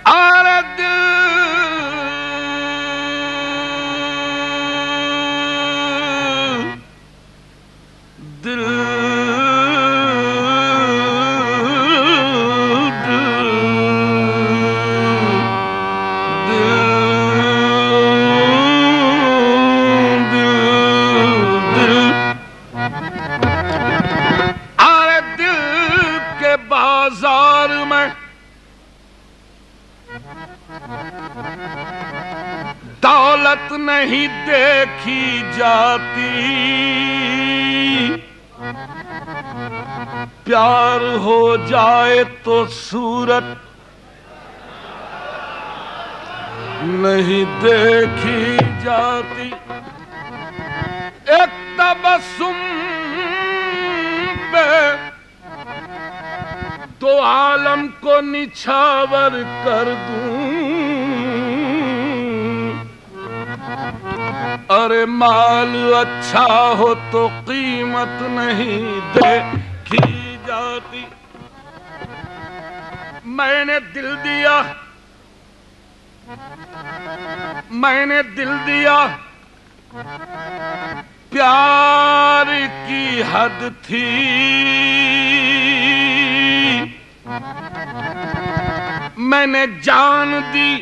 اور دل بازار میں دولت نہیں دیکھی جاتی، پیار ہو جائے تو صورت نہیں دیکھی جاتی، ایک تبسم پہ تو عالم کو نچھاور کر دوں، ارے مال اچھا ہو تو قیمت نہیں دیکھی جاتی۔ میں نے دل دیا، میں نے دل دیا، پیار کی حد تھی، میں نے جان دی،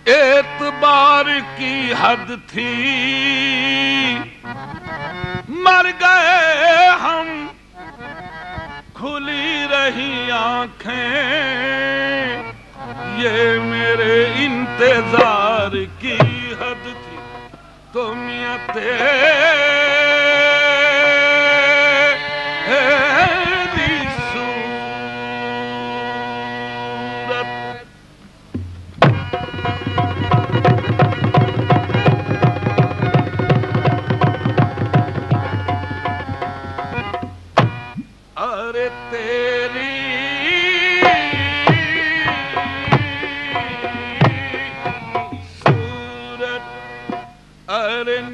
اعتبار کی حد تھی، مر گئے ہم، کھلی رہی آنکھیں، یہ میرے انتظار کی حد تھی، تم یا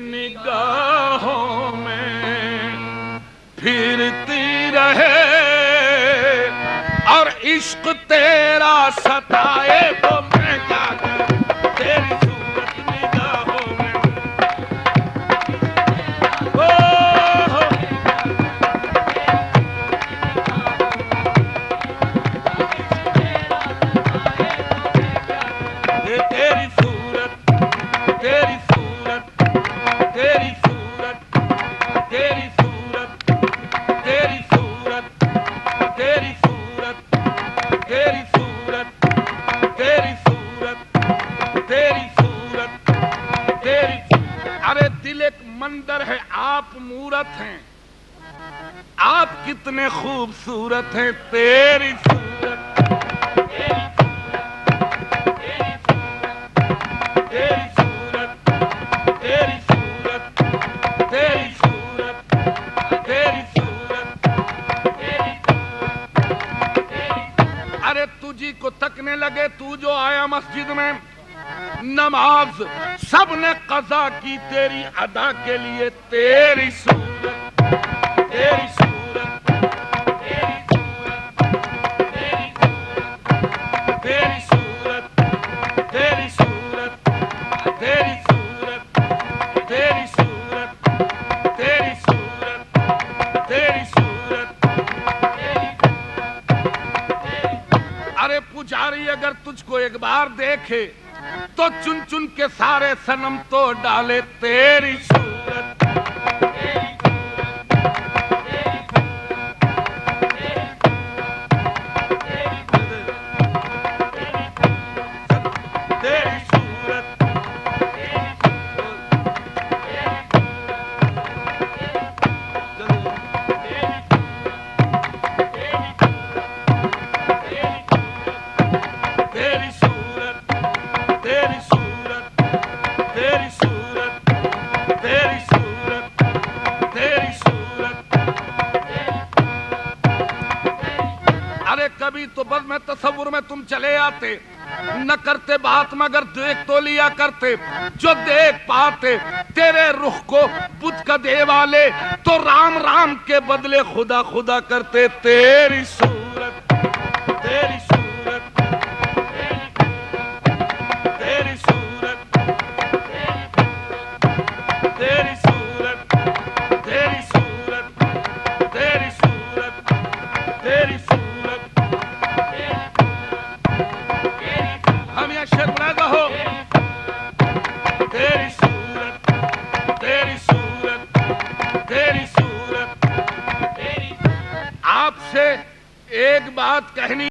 نگاہوں میں پھرتی رہے اور عشق تیرا ستائے تو میں کیا کروں، تیری صورت نگاہوں میں تیری صورت، تیری صورت، تیری صورت، تیری صورت، تیری صورت، تیری صورت، تیری صورت، تیری صورت، تیری صورت، تیری صورت۔ ارے دل ایک مندر ہے، آپ مورت ہیں، آپ کتنے خوبصورت ہیں، تیری صورت، تجھی کو تکنے لگے، تو جو آیا مسجد میں، نماز سب نے قضا کی تیری ادا کے لیے، تیری صورت، تیری صورت، تیری صورت، تیری صورت، تیری صورت، تیری صورت، تیری صورت، تیری صورت، تیری صورت۔ ارے پجاری اگر تجھ کو ایک بار دیکھے تو چن چن کے سارے صنم توڑ ڈالے، تیری صورت، کبھی تو بس میں تصور میں تم چلے آتے، نہ کرتے بات مگر دیکھ تو لیا کرتے، جو دیکھ پاتے تیرے رخ کو بدھ کا دے والے تو رام رام کے بدلے خدا خدا کرتے، تیری صورت۔ تیری صورت تیری صورت تیری صورت تیری صورت تیری صورت تیری صورت ہم یا شیر بلند ہو تیری صورت تیری صورت تیری صورت آپ سے ایک بات کہنی